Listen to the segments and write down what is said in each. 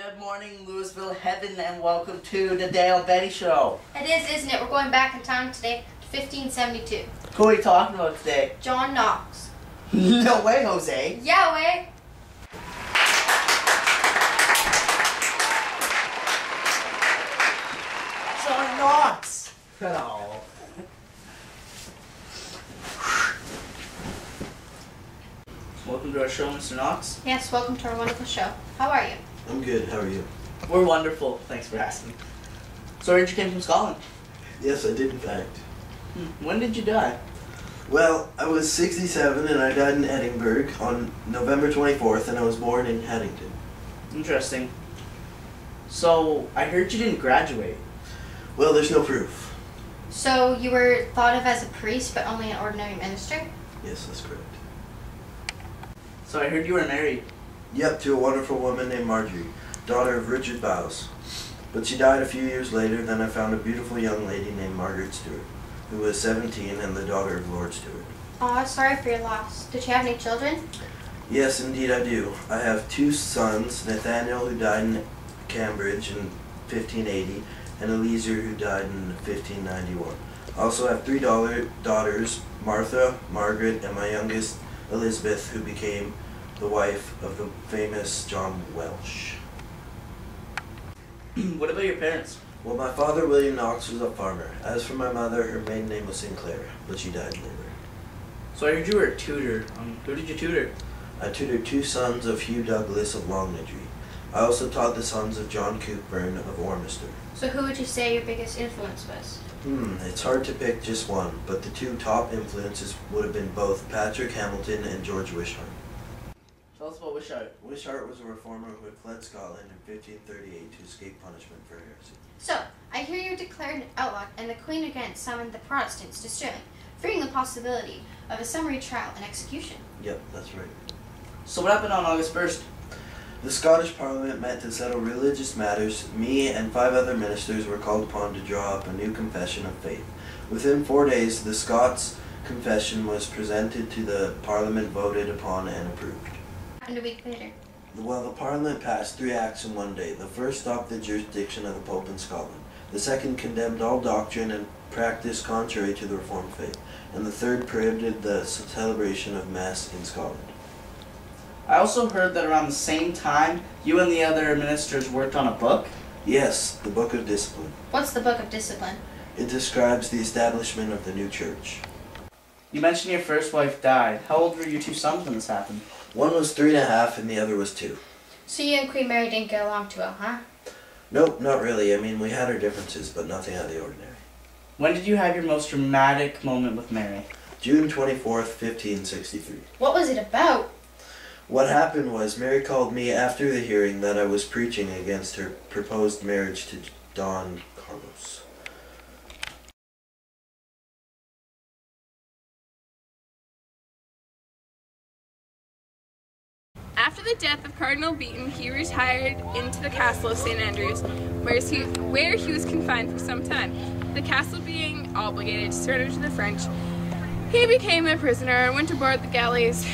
Good morning, Louisville Heaven, and welcome to the Dale Betty Show. It is, isn't it? We're going back in time today to 1572. Who are we talking about today? John Knox. No way, Jose. Yeah, way. John Knox. Oh. Welcome to our show, Mr. Knox. Yes, welcome to our wonderful show. How are you? I'm good. How are you? We're wonderful. Thanks for asking. So, where'd you came from Scotland? Yes, I did in fact. When did you die? Well, I was 67 and I died in Edinburgh on November 24th, and I was born in Haddington. Interesting. So, I heard you didn't graduate. Well, there's no proof. So you were thought of as a priest, but only an ordinary minister? Yes, that's correct. So, I heard you were married. Yep, to a wonderful woman named Marjorie, daughter of Richard Bowes. But she died a few years later. Then I found a beautiful young lady named Margaret Stewart, who was 17 and the daughter of Lord Stewart. Aw, sorry for your loss. Did you have any children? Yes, indeed I do. I have two sons, Nathaniel, who died in Cambridge in 1580, and Eliezer, who died in 1591. I also have three daughters, Martha, Margaret, and my youngest, Elizabeth, who became the wife of the famous John Welsh. What about your parents? Well, my father, William Knox, was a farmer. As for my mother, her maiden name was Sinclair, but she died in labor. So I heard you were a tutor. Who did you tutor? I tutored two sons of Hugh Douglas of Longniddry. I also taught the sons of John Cookburn of Ormiston. So who would you say your biggest influence was? It's hard to pick just one, but the two top influences would have been both Patrick Hamilton and George Wishart. Tell us about Wishart. Wishart was a reformer who had fled Scotland in 1538 to escape punishment for heresy. So, I hear you declared an outlaw, and the Queen again summoned the Protestants to Stirling, fearing the possibility of a summary trial and execution. Yep, that's right. So what happened on August 1st? The Scottish Parliament met to settle religious matters. Me and 5 other ministers were called upon to draw up a new confession of faith. Within 4 days, the Scots confession was presented to the Parliament, voted upon, and approved. And a week later. Well, the Parliament passed 3 acts in one day. The first stopped the jurisdiction of the Pope in Scotland. The second condemned all doctrine and practice contrary to the Reformed faith. And the third prohibited the celebration of Mass in Scotland. I also heard that around the same time, you and the other ministers worked on a book. Yes, the Book of Discipline. What's the Book of Discipline? It describes the establishment of the new church. You mentioned your first wife died. How old were your two sons when this happened? One was 3.5 and the other was 2. So you and Queen Mary didn't get along too well, huh? Nope, not really. I mean, we had our differences, but nothing out of the ordinary. When did you have your most dramatic moment with Mary? June 24th, 1563. What was it about? What happened was Mary called me after the hearing that I was preaching against her proposed marriage to Don Carlos. After the death of Cardinal Beaton, he retired into the castle of St. Andrews, where he was confined for some time. The castle being obligated to surrender to the French, he became a prisoner and went aboard the galleys,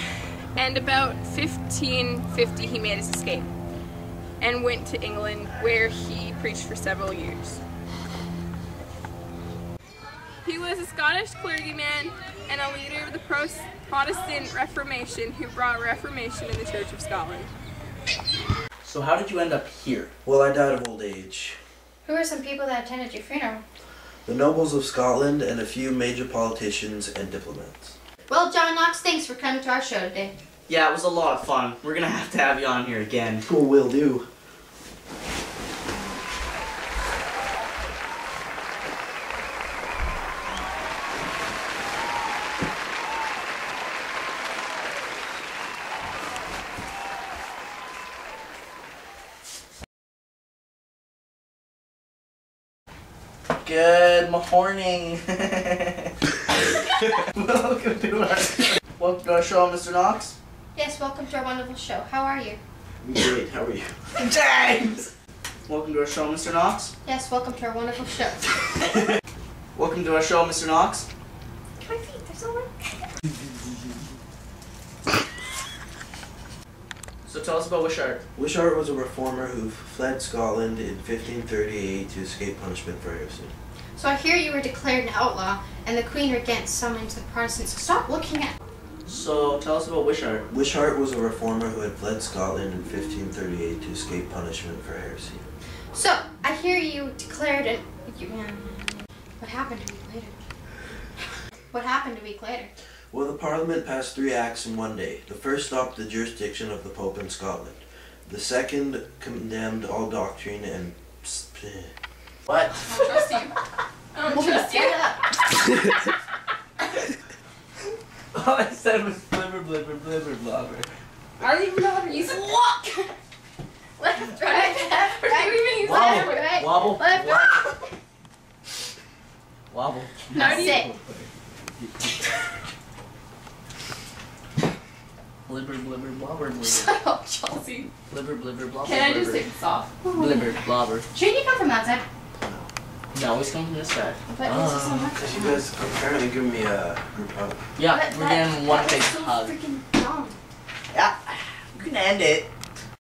and about 1550 he made his escape and went to England, where he preached for several years. He was a Scottish clergyman and a leader of the Protestant Reformation who brought Reformation in the Church of Scotland. So how did you end up here? Well, I died of old age. Who are some people that attended your funeral? The nobles of Scotland and a few major politicians and diplomats. Well, John Knox, thanks for coming to our show today. Yeah, it was a lot of fun. We're gonna have to have you on here again. Cool, will do. Good morning. Welcome to our show, Mr. Knox. Yes, welcome to our wonderful show. How are you? I'm great, how are you? James! Welcome to our show, Mr. Knox. Yes, welcome to our wonderful show. Welcome to our show, Mr. Knox. My feet, they're so wet. So tell us about Wishart. Wishart was a reformer who fled Scotland in 1538 to escape punishment for heresy. So I hear you were declared an outlaw, and the Queen Regent summoned the Protestants. Stop looking at. So tell us about Wishart. Wishart was a reformer who had fled Scotland in 1538 to escape punishment for heresy. So I hear you declared an. What happened a week later? What happened a week later? Well, the Parliament passed 3 acts in one day. The first stopped the jurisdiction of the Pope in Scotland. The second condemned all doctrine and... What? I don't trust you. I don't trust you. All I said was blibber, blibber, blibber, blobber. I don't even know how to use walk. Left, right. Or do you even use Wobble, Left, right. wobble, Left, wobble. Wobble. How do you? Sit. Blibber, blibber, blobber, blibber. Shut up, Chelsea. Blibber, blibber, blobber, Can I just blibber. take this off? Blibber, blobber. Shouldn't you come from that side? No, always come from this side. But this is so much. You guys apparently give me a group hug. Yeah, But we're getting one big so hug. freaking dumb. Yeah, you can end it.